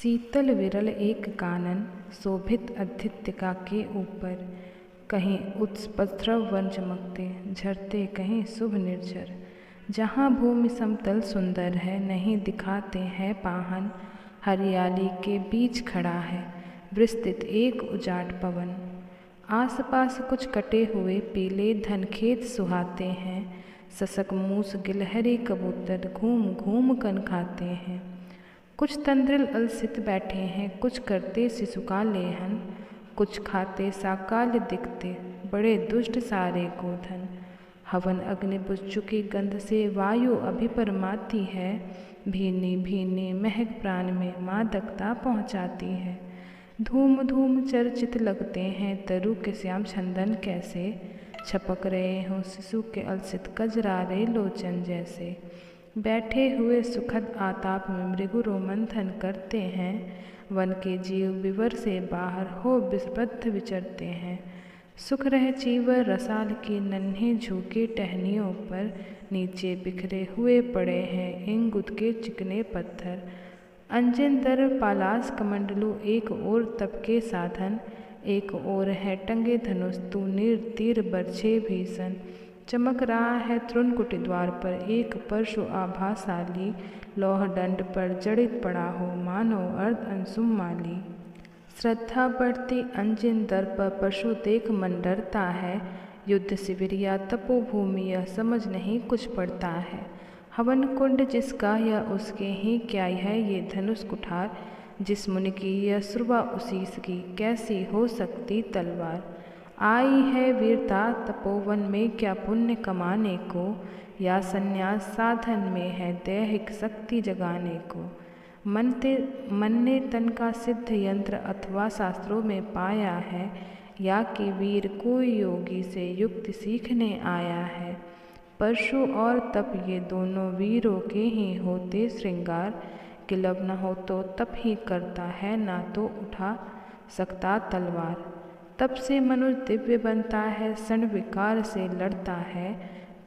शीतल विरल एक कानन शोभित अद्धितिका के ऊपर, कहीं उत्पस्रव वन चमकते झरते कहीं शुभ निर्झर। जहाँ भूमि समतल सुंदर है नहीं दिखाते हैं पाहन, हरियाली के बीच खड़ा है विस्तृत एक उजाट पवन। आसपास कुछ कटे हुए पीले धनखेत सुहाते हैं, ससक मूस गिलहरी कबूतर घूम घूम कन खाते हैं। कुछ तंद्रिल अलसित बैठे हैं, कुछ करते शिशु का लेहन, कुछ खाते साकाल दिखते बड़े दुष्ट सारे गोधन। हवन अग्नि बुझ चुकी गंध से वायु अभिपरमाती है, भीनी भीनी महक प्राण में मादकता पहुँचाती है। धूम धूम चर्चित लगते हैं तरु के श्याम छंदन कैसे, छपक रहे हों शिशु के अलसित कजरारे लोचन जैसे। बैठे हुए सुखद आताप में मृगु रोमंथन करते हैं, वन के जीव विवर से बाहर हो विस्बद्ध विचरते हैं। सुख रह चीवर रसाल की नन्हे झुके टहनियों पर, नीचे बिखरे हुए पड़े हैं इंगुद के चिकने पत्थर। अंजन दर पालास कमंडलू एक ओर तप के साधन, एक ओर है टंगे धनुष तू नीर तीर बरछे भीषण। चमक रहा है तृणकुटी द्वार पर एक परशु आभाशाली, लौह दंड पर जड़ित पड़ा हो मानो अर्ध अंशुम माली। श्रद्धा बढ़ती अंजन दर पर पशु देख मन डरता है, युद्ध शिविर या तपोभूमि यह समझ नहीं कुछ पड़ता है। हवन कुंड जिसका यह उसके ही क्या है ये धनुष कुठार, जिस मुनि की यह सुरवा उसी की कैसी हो सकती तलवार। आई है वीरता तपोवन में क्या पुण्य कमाने को, या संन्यास साधन में है दैहिक शक्ति जगाने को। मन ने तन का सिद्ध यंत्र अथवा शास्त्रों में पाया है, या कि वीर कोई योगी से युक्ति सीखने आया है। परशु और तप ये दोनों वीरों के ही होते श्रृंगार, किलब न हो तो तप ही करता है ना तो उठा सकता तलवार। तप से मनुष्य दिव्य बनता है क्षण विकार से लड़ता है,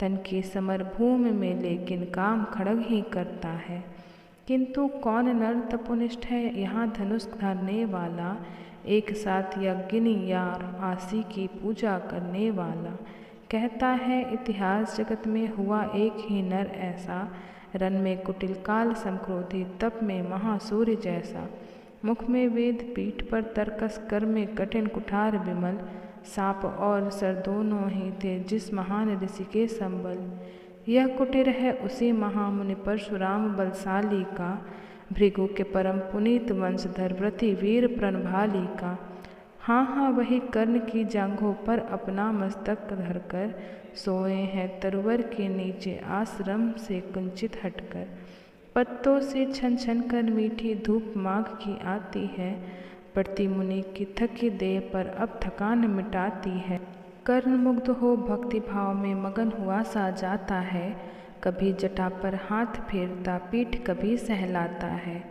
तन की समर भूमि में लेकिन काम खड़ग ही करता है। किंतु कौन नर तपोनिष्ठ है यहाँ धनुष धरने वाला, एक साथ यज्ञिनी या आसी की पूजा करने वाला। कहता है इतिहास जगत में हुआ एक ही नर ऐसा, रन में कुटिल काल संक्रोधी तप में महासूर्य जैसा। मुख में वेद पीठ पर तर्कस कर में कठिन कुठार विमल, सांप और सर दोनों ही थे जिस महान ऋषि के संबल। यह कुटीर है उसी महामुनि परशुराम बलशाली का, भृगु के परम पुनीत वंशधर व्रति वीर प्रणभाली का। हाँ हाँ वही कर्ण की जांघों पर अपना मस्तक धरकर, सोए हैं तरुवर के नीचे आश्रम से कुंचित हटकर। पत्तों से छन छन कर मीठी धूप माघ की आती है, प्रति मुनि की थकी देह पर अब थकान मिटाती है। कर्ण मुग्ध हो भक्ति भाव में मगन हुआ सा जाता है, कभी जटा पर हाथ फेरता पीठ कभी सहलाता है।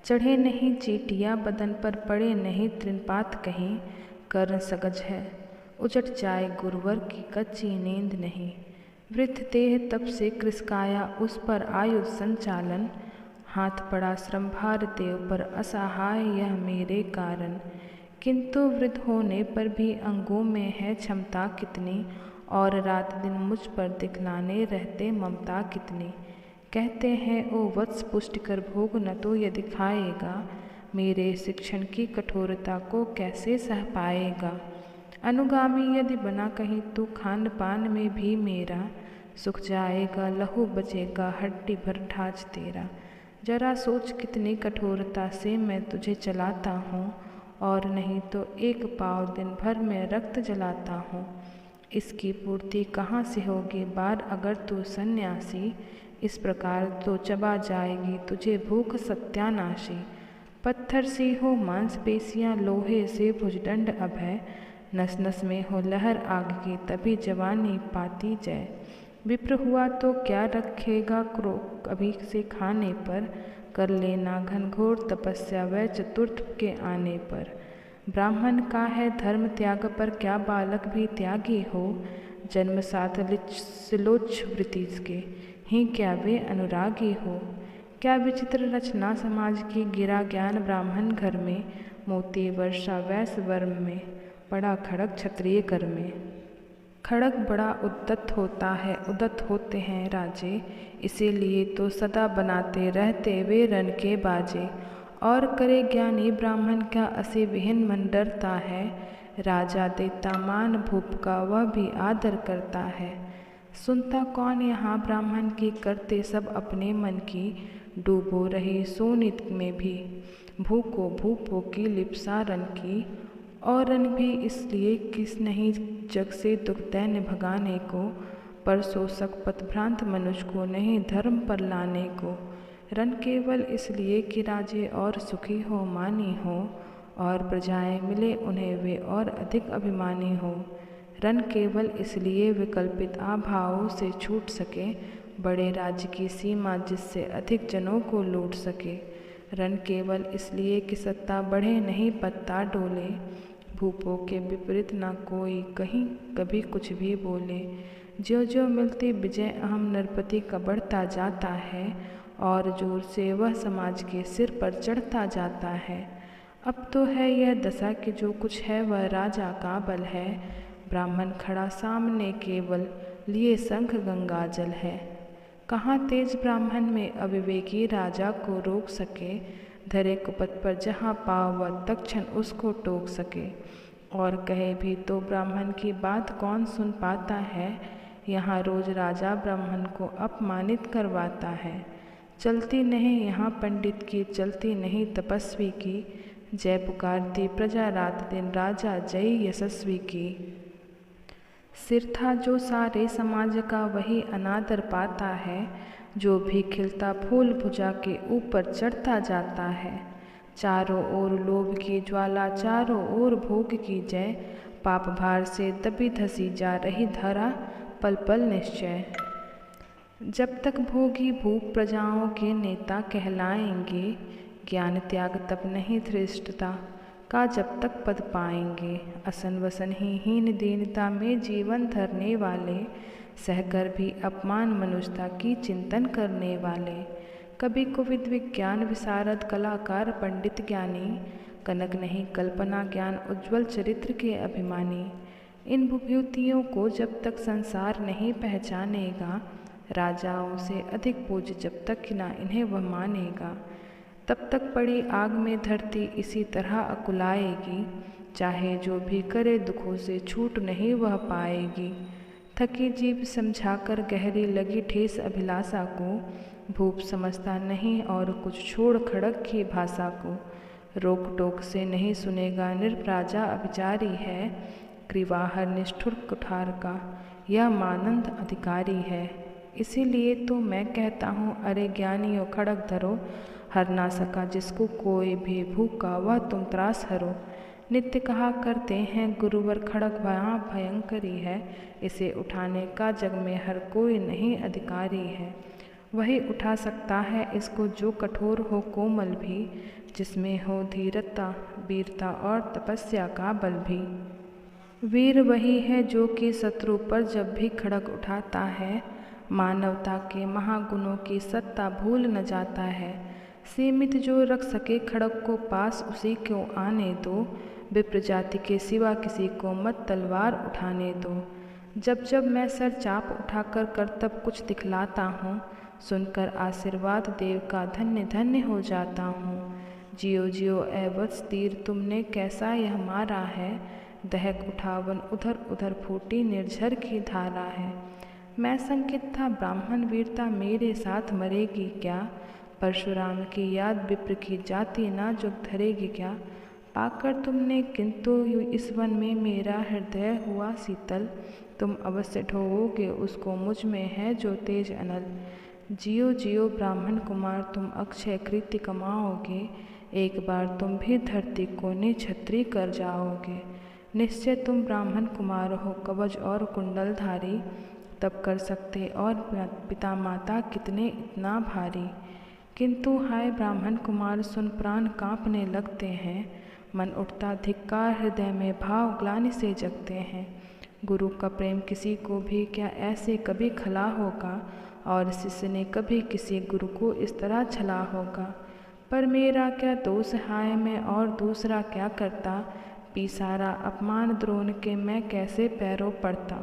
चढ़े नहीं चीटियाँ बदन पर पड़े नहीं तृणपात कहीं, कर्ण सगज है उजट जाए गुरुवर की कच्ची नींद नहीं। वृद्ध देह तप से कृसकाया उस पर आयु संचालन, हाथ पड़ा श्रम भार देव पर असहाय यह मेरे कारण। किंतु वृद्ध होने पर भी अंगों में है क्षमता कितनी, और रात दिन मुझ पर दिखलाने रहते ममता कितनी। कहते हैं ओ वत्स पुष्ट कर भोग न तो यदि खाएगा, मेरे शिक्षण की कठोरता को कैसे सह पाएगा। अनुगामी यदि बना कहीं तो खान पान में भी मेरा, सुख जाएगा लहू बचेगा हड्डी भर ढांच तेरा। जरा सोच कितनी कठोरता से मैं तुझे चलाता हूँ, और नहीं तो एक पाव दिन भर में रक्त जलाता हूँ। इसकी पूर्ति कहाँ से होगी बार अगर तू सन्यासी, इस प्रकार तो चबा जाएगी तुझे भूख सत्यानाशी। पत्थर सी हो मांसपेशियाँ लोहे से भुजदंड अभय, नस नस में हो लहर आग की तभी जवानी पाती जय। विप्र हुआ तो क्या रखेगा क्रोध अभी से खाने पर, कर लेना घनघोर तपस्या वह चतुर्थ के आने पर। ब्राह्मण का है धर्म त्याग पर क्या बालक भी त्यागी हो, जन्म साथ सिलोच्छ वृत्ति के ही क्या वे अनुरागी हो। क्या विचित्र रचना समाज की, गिरा ज्ञान ब्राह्मण घर में, मोती वर्षा वैश्य वर्म में, पड़ा खड़ग क्षत्रिय कर में। खड़ग बड़ा उद्दत होता है, उद्दत होते हैं राजे, इसीलिए तो सदा बनाते रहते वे रन के बाजे। और करे ज्ञानी ब्राह्मण का असे विहीन मन डरता है, राजा देता मान भूप का वह भी आदर करता है। सुनता कौन यहाँ ब्राह्मण की, करते सब अपने मन की, डूबो रही सोनित में भी, भूको भूपो की लिप्सा रन की। और रन भी इसलिए किस नहीं जग से दुख दैन्य भगाने को, पर शोषक पथभ्रांत मनुष्य को नहीं धर्म पर लाने को। रन केवल इसलिए कि राजे और सुखी हो मानी हो, और प्रजाएं मिले उन्हें वे और अधिक अभिमानी हो। रन केवल इसलिए विकल्पित आभावों से छूट सके, बड़े राज्य की सीमा जिससे अधिक जनों को लूट सके। रन केवल इसलिए कि सत्ता बढ़े नहीं पत्ता डोले, भूपों के विपरीत ना कोई कहीं कभी कुछ भी बोले। ज्यों ज्यों मिलती विजय अहम नरपति का बढ़ता जाता है, और जोर से वह समाज के सिर पर चढ़ता जाता है। अब तो है यह दशा कि जो कुछ है वह राजा का बल है, ब्राह्मण खड़ा सामने केवल लिए शंख गंगा जल है। कहाँ तेज ब्राह्मण में अविवेकी राजा को रोक सके, धरे कुपथ पर जहाँ पाव वह तत्क्षण उसको टोक सके। और कहे भी तो ब्राह्मण की बात कौन सुन पाता है, यहाँ रोज राजा ब्राह्मण को अपमानित करवाता है। चलती नहीं यहाँ पंडित की, चलती नहीं तपस्वी की, जय पुकारती प्रजा रात दिन राजा जय यशस्वी की। सिर था जो सारे समाज का वही अनादर पाता है, जो भी खिलता फूल भुजा के ऊपर चढ़ता जाता है। चारों ओर लोभ की ज्वाला, चारों ओर भोग की जय, पाप भार से दबी धसी जा रही धरा पल पल निश्चय। जब तक भोगी भूप प्रजाओं के नेता कहलाएंगे, ज्ञान त्याग तब नहीं धृष्टता का जब तक पद पाएंगे। असन वसन ही हीन दीनता में जीवन धरने वाले, सहकर भी अपमान मनुष्यता की चिंतन करने वाले। कवि कुविद विज्ञान विशारद कलाकार पंडित ज्ञानी, कनक नहीं कल्पना ज्ञान उज्ज्वल चरित्र के अभिमानी। इन विभूतियों को जब तक संसार नहीं पहचानेगा, राजाओं से अधिक पूज्य जब तक ना इन्हें वह मानेगा, तब तक पड़ी आग में धरती इसी तरह अकुलाएगी। चाहे जो भी करे दुखों से छूट नहीं वह पाएगी। थकी जीभ समझाकर गहरी लगी ठेस अभिलाषा को, भूप समझता नहीं और कुछ छोड़ खड़ग की भाषा को। रोक टोक से नहीं सुनेगा निर्प्राजा अभिचारी है, कृवाहर निष्ठुर कुठार का यह मानंद अधिकारी है। इसीलिए तो मैं कहता हूँ, अरे ज्ञानियों खड़ग धरो, हर ना सका जिसको कोई भी भूखा वह तुम त्रास हरो। नित्य कहा करते हैं गुरुवर खड़ग वहाँ भयंकरी है, इसे उठाने का जग में हर कोई नहीं अधिकारी है। वही उठा सकता है इसको जो कठोर हो कोमल भी, जिसमें हो धीरता वीरता और तपस्या का बल भी। वीर वही है जो कि शत्रु पर जब भी खड़ग उठाता है, मानवता के महागुणों की सत्ता भूल न जाता है। सीमित जो रख सके खड़ग को पास उसी को आने दो, विप्र जाति के सिवा किसी को मत तलवार उठाने दो। जब जब मैं सर चाप उठाकर कर्तव्य कुछ दिखलाता हूँ, सुनकर आशीर्वाद देव का धन्य धन्य हो जाता हूँ। जियो जियो ए वत्स तीर तुमने कैसा यह मारा है, दहक उठावन उधर उधर फूटी निर्झर की धारा है। मैं संकित था ब्राह्मण वीरता मेरे साथ मरेगी क्या, परशुराम की याद विप्र की जाति ना जुग धरेगी क्या। पाकर तुमने किंतु इस वन में मेरा हृदय हुआ शीतल, तुम अवश्य ढोओगे उसको मुझ में है जो तेज अनल। जियो जियो ब्राह्मण कुमार तुम अक्षय कृत्य कमाओगे, एक बार तुम भी धरती को निछत्री कर जाओगे। निश्चय तुम ब्राह्मण कुमार हो कवच और कुंडलधारी, तब कर सकते और पिता माता कितने इतना भारी। किंतु हाय ब्राह्मण कुमार सुन प्राण कांपने लगते हैं, मन उठता धिक्कार हृदय में भाव ग्लानि से जगते हैं। गुरु का प्रेम किसी को भी क्या ऐसे कभी खला होगा, और शिष्य ने कभी किसी गुरु को इस तरह छला होगा। पर मेरा क्या दोष, हाय मैं और दूसरा क्या करता, पीसारा अपमान द्रोण के मैं कैसे पैरों पड़ता।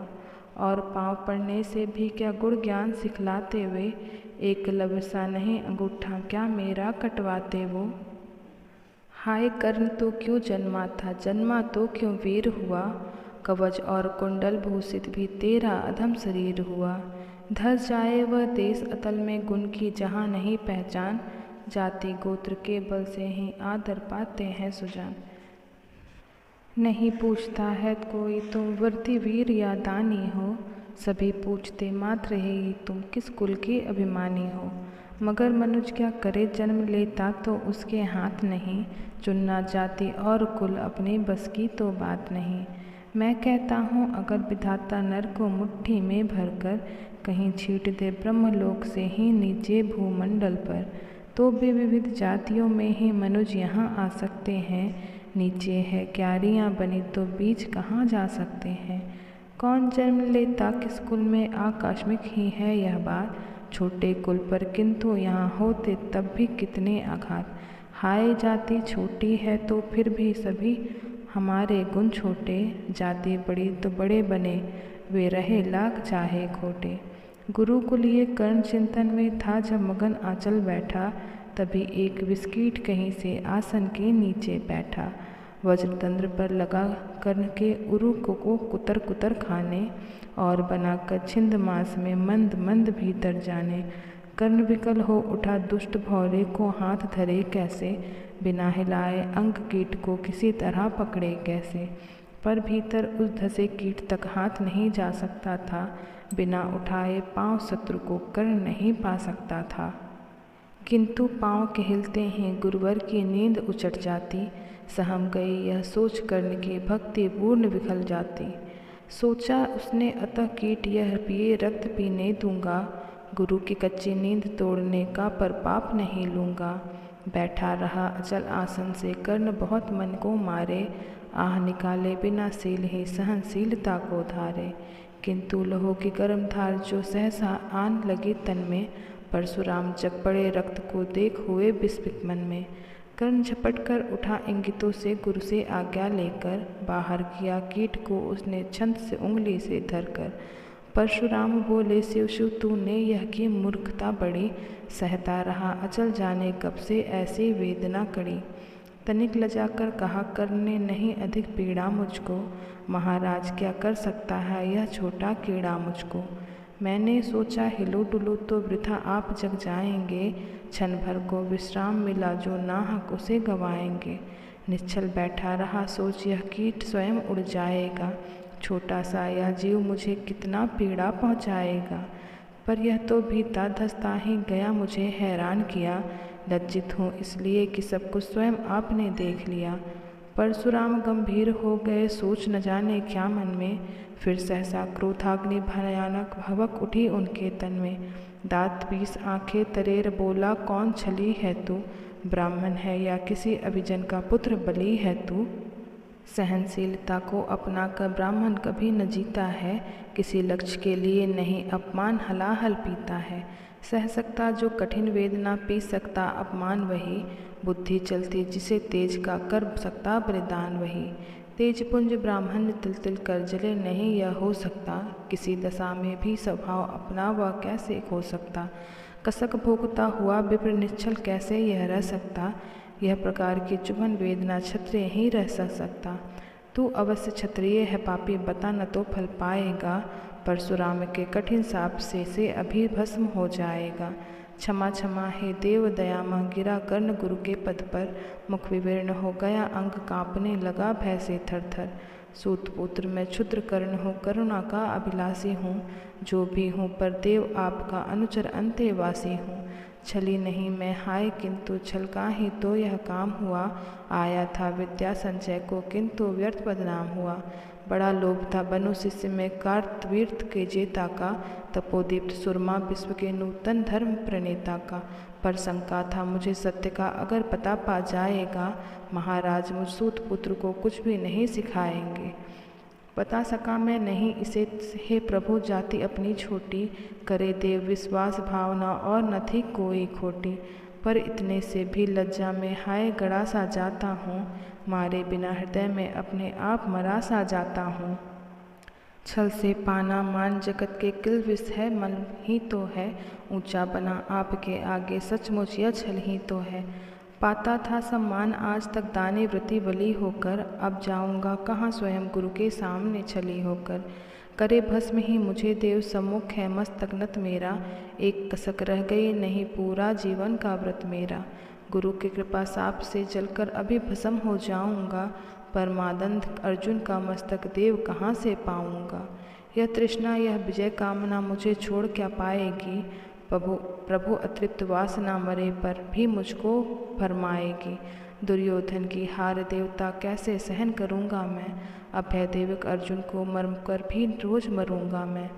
और पाँव पड़ने से भी क्या गुण ज्ञान सिखलाते वे, एक लव सा नहीं अंगूठा क्या मेरा कटवाते वो। हाय कर्ण तो क्यों जन्मा था, जन्मा तो क्यों वीर हुआ, कवच और कुंडल भूषित भी तेरा अधम शरीर हुआ। धस जाए वह देश अतल में गुण की जहाँ नहीं पहचान, जाति गोत्र के बल से ही आदर पाते हैं सुजान। नहीं पूछता है कोई तुम व्रती वीर या दानी हो, सभी पूछते मात्र ही तुम किस कुल के अभिमानी हो। मगर मनुज क्या करे जन्म लेता तो उसके हाथ नहीं, चुनना जाति और कुल अपने बस की तो बात नहीं। मैं कहता हूँ अगर विधाता नर को मुट्ठी में भरकर कहीं छीट दे ब्रह्मलोक से ही नीचे भूमंडल पर, तो भी विविध जातियों में ही मनुज यहाँ आ सकते हैं। नीचे है क्यारियाँ बनी तो बीच कहाँ जा सकते हैं। कौन जन्म लेता किस कुल में आकस्मिक ही है यह बात, छोटे कुल पर किंतु यहाँ होते तब भी कितने आघात। हाय जाति छोटी है तो फिर भी सभी हमारे गुण छोटे, जाति बड़ी तो बड़े बने वे रहे लाख चाहे खोटे। गुरुकुल ये कर्ण चिंतन में था जब मगन आंचल बैठा, तभी एक विस्कीट कहीं से आसन के नीचे बैठा। वज्रतंत्र पर लगा कर्ण के उरु को कुतर कुतर खाने, और बनाकर छिंद मास में मंद मंद भीतर जाने। कर्ण विकल हो उठा दुष्ट भौरे को हाथ धरे कैसे, बिना हिलाए अंग कीट को किसी तरह पकड़े कैसे। पर भीतर उस धसे कीट तक हाथ नहीं जा सकता था, बिना उठाए पांव शत्रु को कर्ण नहीं पा सकता था। किंतु पांव के हिलते ही गुरुवर की नींद उचट जाती, सहम गई यह सोच कर्ण की भक्ति पूर्ण विखल जाती। सोचा उसने अतः कीट यह पिए रक्त पीने दूंगा, गुरु की कच्ची नींद तोड़ने का पर पाप नहीं लूँगा। बैठा रहा अचल आसन से कर्ण बहुत मन को मारे, आह निकाले बिना सील ही सहनशीलता को धारे। किंतु लहू की गर्म धार जो सहसा आन लगी तन में, परशुराम जब पड़े रक्त को देख हुए विस्मित मन में। कर्ण झपट कर उठा इंगितों से गुरु से आज्ञा लेकर, बाहर किया कीट को उसने छंद से उंगली से धरकर। परशुराम बोले शिव शिव तूने यह की मूर्खता बड़ी, सहता रहा अचल जाने कब से ऐसी वेदना कड़ी। तनिक लजाकर कहा कर्ण ने नहीं अधिक पीड़ा मुझको, महाराज क्या कर सकता है यह छोटा कीड़ा मुझको। मैंने सोचा हिलो डुलो तो वृथा आप जग जाएंगे, क्षण भर को विश्राम मिला जो नाहक उसे गवाएंगे। निश्चल बैठा रहा सोच यह कीट स्वयं उड़ जाएगा, छोटा सा यह जीव मुझे कितना पीड़ा पहुँचाएगा। पर यह तो भीता धसता ही गया मुझे हैरान किया, लज्जित हूँ इसलिए कि सब कुछ स्वयं आपने देख लिया। परशुराम गंभीर हो गए सोच न जाने क्या मन में, फिर सहसा क्रोधाग्नि भयानक भवक उठी उनके तन में। दांत पीस आंखें तरेर बोला कौन छली है तू, ब्राह्मण है या किसी अभिजन का पुत्र बलि है तू। सहनशीलता को अपना कर ब्राह्मण कभी न जीता है, किसी लक्ष्य के लिए नहीं अपमान हलाहल पीता है। सह सकता जो कठिन वेदना पी सकता अपमान वही, बुद्धि चलती जिसे तेज का कर सकता बलिदान वही। तेज पुंज ब्राह्मण तिल तिल कर जले नहीं यह हो सकता, किसी दशा में भी स्वभाव अपना वह कैसे खो सकता। कसक भोगता हुआ विप्र निश्चल कैसे यह रह सकता, यह प्रकार की चुभन वेदना क्षत्रिय ही रह सकता। तू अवश्य क्षत्रिय है पापी बता न तो फल पाएगा, परशुराम के कठिन शाप से अभी भस्म हो जाएगा। क्षमा क्षमा हे देव दयामह गिरा कर्ण गुरु के पद पर, मुख विवर्ण हो गया अंग कांपने लगा भय से थर थर। सूत पुत्र मैं क्षुद्र कर्ण हूँ करुणा का अभिलाषी हूँ, जो भी हूँ पर देव आपका अनुचर अंतेवासी हूँ। छली नहीं मैं हाय किंतु छल का ही तो यह काम हुआ, आया था विद्या संचय को किंतु व्यर्थ बदनाम हुआ। बड़ा लोभ था बनु शिष्य में कार्तवीर्थ के जेता का, तपोदीप्त सुरमा विश्व के नूतन धर्म प्रणेता का। पर शंका था मुझे सत्य का अगर पता पा जाएगा, महाराज मुझ सूत पुत्र को कुछ भी नहीं सिखाएंगे। बता सका मैं नहीं इसे, हे प्रभु जाति अपनी छोटी, करे देव विश्वास भावना और न थी कोई खोटी। पर इतने से भी लज्जा में हाय गड़ा सा जाता हूँ, मारे बिना हृदय में अपने आप मरा सा जाता हूँ। छल से पाना मान जगत के किल विष है, मन ही तो है ऊंचा बना आपके आगे, सचमुच यह छल ही तो है। पाता था सम्मान आज तक दानी व्रती बली होकर, अब जाऊंगा कहाँ स्वयं गुरु के सामने छली होकर। करे भस्म ही मुझे देव सम्मुख है मस्तक नत मेरा, एक कसक रह गई नहीं पूरा जीवन का व्रत मेरा। गुरु की कृपा साप से जलकर अभी भस्म हो जाऊंगा, परमानंद अर्जुन का मस्तक देव कहाँ से पाऊंगा। यह तृष्णा यह विजय कामना मुझे छोड़ क्या पाएगी, प्रभु अतृप्त वासना मरे पर भी मुझको फरमाएगी। दुर्योधन की हार देवता कैसे सहन करूँगा मैं, अभय देवक अर्जुन को मरम कर भी रोज मरूँगा मैं।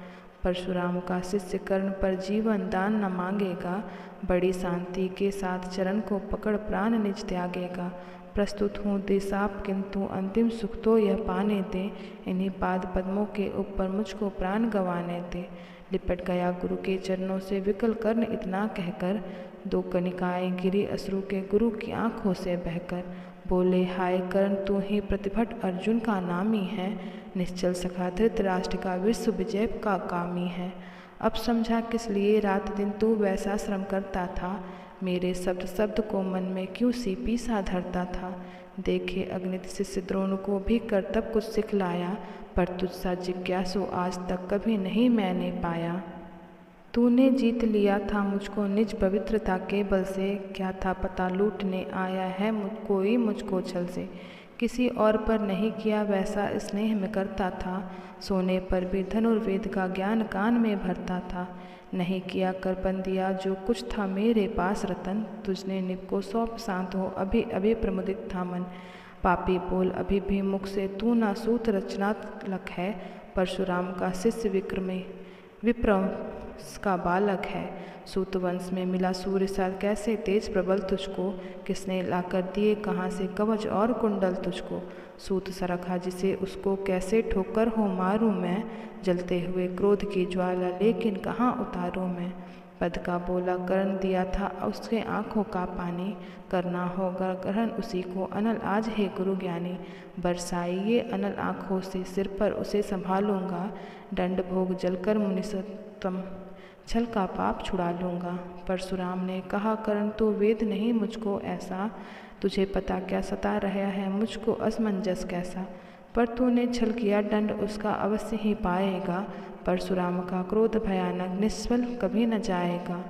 परशुराम का शिष्य कर्ण पर जीवन दान न मांगेगा, बड़ी शांति के साथ चरण को पकड़ प्राण निज त्यागेगा। प्रस्तुत हूँ दे साप किंतु अंतिम सुख तो यह पाने दे, इन्हीं पाद पद्मों के ऊपर मुझको प्राण गंवाने दे। लिपट गया गुरु के चरणों से विकल कर्ण इतना कहकर, दो कनिकाएं गिरी अश्रु के गुरु की आंखों से बहकर। बोले हाय कर्ण तू ही प्रतिभट अर्जुन का नामी है, निश्चल सखा धृतराष्ट्र का विश्व विजय का कामी है। अब समझा किस लिए रात दिन तू वैसा श्रम करता था, मेरे शब्द को मन में क्यों सीपी सा धरता था। देखे अग्नित शिष्य द्रोण को भी कर्तव्य कुछ सिखलाया, पर तुझसा जिज्ञासु आज तक कभी नहीं मैंने पाया। तूने जीत लिया था मुझको निज पवित्रता के बल से, क्या था पता लूटने आया है कोई मुझको छल से। किसी और पर नहीं किया वैसा स्नेह में करता था, सोने पर भी धनुर्वेद का ज्ञान कान में भरता था। नहीं किया करपन दिया जो कुछ था मेरे पास रतन, तुझने निप को सौंप शांत हो अभी अभी प्रमुदित था मन। पापी बोल अभी भी मुख से तू ना सूत रचनात्मक है, परशुराम का शिष्य विप्र का बालक है। सूत वंश में मिला सूर्य सा कैसे तेज प्रबल तुझको, किसने लाकर दिए कहाँ से कवच और कुंडल तुझको। सूत सरखा जिसे उसको कैसे ठोकर हो मारूं मैं, जलते हुए क्रोध की ज्वाला लेकिन कहाँ उतारूं मैं। पद का बोला कर्ण दिया था उसके आँखों का पानी, करना होगा ग्रहण उसी को अनल आज है गुरु ज्ञानी। बरसाई ये अनल आँखों से सिर पर उसे संभालूंगा, दंड भोग जलकर मुनिसत्तम छल का पाप छुड़ा लूँगा। परशुराम ने कहा कर्ण तो वेद नहीं मुझको ऐसा, तुझे पता क्या सता रहा है मुझको असमंजस कैसा। पर तूने छल किया दंड उसका अवश्य ही पाएगा, परशुराम का क्रोध भयानक निष्फल कभी न जाएगा।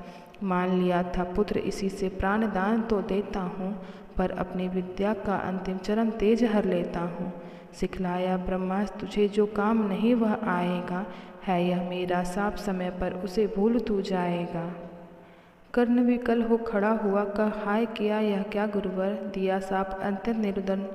मान लिया था पुत्र इसी से प्राण दान तो देता हूँ, पर अपनी विद्या का अंतिम चरण तेज हर लेता हूँ। सिखलाया ब्रह्मास्त्र तुझे जो काम नहीं वह आएगा, है यह मेरा साप समय पर उसे भूल तू जाएगा। कर्ण विकल हो खड़ा हुआ कह हाय किया यह क्या गुरुवर, दिया साप अत्यंत निरुदन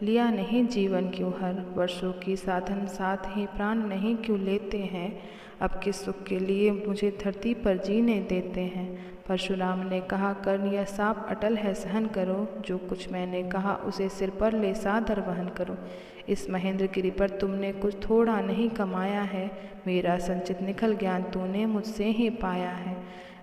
लिया नहीं जीवन क्यों हर। वर्षों की साधन साथ ही प्राण नहीं क्यों लेते हैं, अब किस सुख के लिए मुझे धरती पर जीने देते हैं। परशुराम ने कहा कर्ण यह साप अटल है सहन करो, जो कुछ मैंने कहा उसे सिर पर ले सादर वहन करो। इस महेंद्र गिरि पर तुमने कुछ थोड़ा नहीं कमाया है, मेरा संचित निखल ज्ञान तूने मुझसे ही पाया है।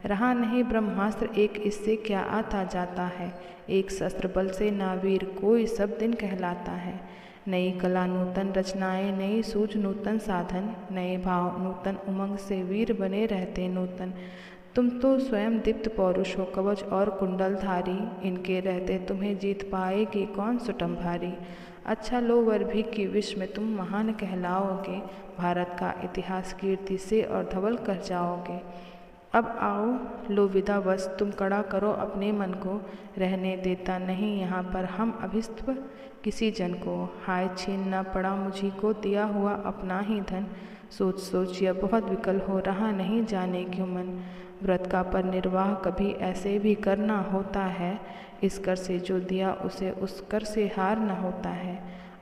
रहा नहीं ब्रह्मास्त्र एक इससे क्या आता जाता है, एक शस्त्र बल से नावीर कोई सब दिन कहलाता है। नई कला नूतन रचनाएं नई सूझ नूतन साधन, नए भाव नूतन उमंग से वीर बने रहते नूतन। तुम तो स्वयं दीप्त पौरुष हो कवच और कुंडलधारी, इनके रहते तुम्हें जीत पाएगी कौन सुटम भारी। अच्छा लो वर भी कि विश्व में तुम महान कहलाओगे, भारत का इतिहास कीर्ति से और धवल कर जाओगे। अब आओ लो विदा बस तुम कड़ा करो अपने मन को, रहने देता नहीं यहाँ पर हम अभिष्ट किसी जन को। हाय छीनना पड़ा मुझी को दिया हुआ अपना ही धन, सोच सोच यह बहुत विकल हो रहा नहीं जाने क्यों मन। व्रत का पर निर्वाह कभी ऐसे भी करना होता है, इस कर से जो दिया उसे उस कर से हार न होता है।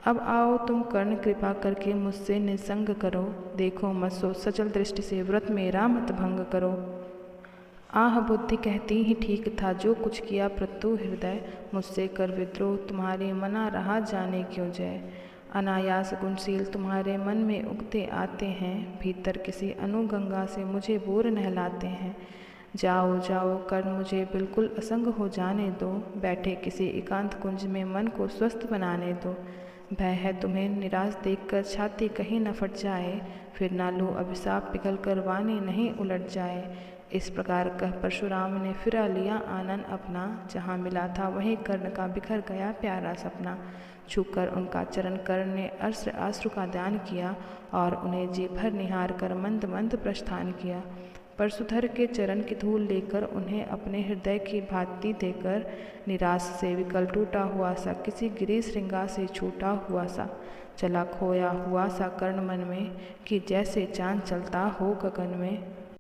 अब आओ तुम कर्ण कृपा करके मुझसे निसंग करो, देखो मत सो सचल दृष्टि से व्रत मेरा मत भंग करो। आह बुद्धि कहती ही ठीक था जो कुछ किया प्रत्यु हृदय, मुझसे कर विद्रोह तुम्हारे मना रहा जाने क्यों जय। अनायास गुणशील तुम्हारे मन में उगते आते हैं, भीतर किसी अनुगंगा से मुझे बोर नहलाते हैं। जाओ जाओ कर मुझे बिल्कुल असंग हो जाने दो, बैठे किसी एकांत कुंज में मन को स्वस्थ बनाने दो। भय है तुम्हें निराश देखकर छाती कहीं न फट जाए, फिर ना लो अभिशाप पिघल कर वाणी नहीं उलट जाए। इस प्रकार कह परशुराम ने फिरा लिया आनन अपना, जहाँ मिला था वहीं कर्ण का बिखर गया प्यारा सपना। छूकर उनका चरण कर्ण ने अस्र आश्रु का दान किया, और उन्हें जी भर निहार कर मंद मंद प्रस्थान किया। परशुधर के चरण की धूल लेकर उन्हें अपने हृदय की भांति देकर, निराश से विकल टूटा हुआ सा किसी गिरी श्रृंगार से छूटा हुआ सा, चला खोया हुआ सा कर्ण मन में, कि जैसे चाँद चलता हो गगन में।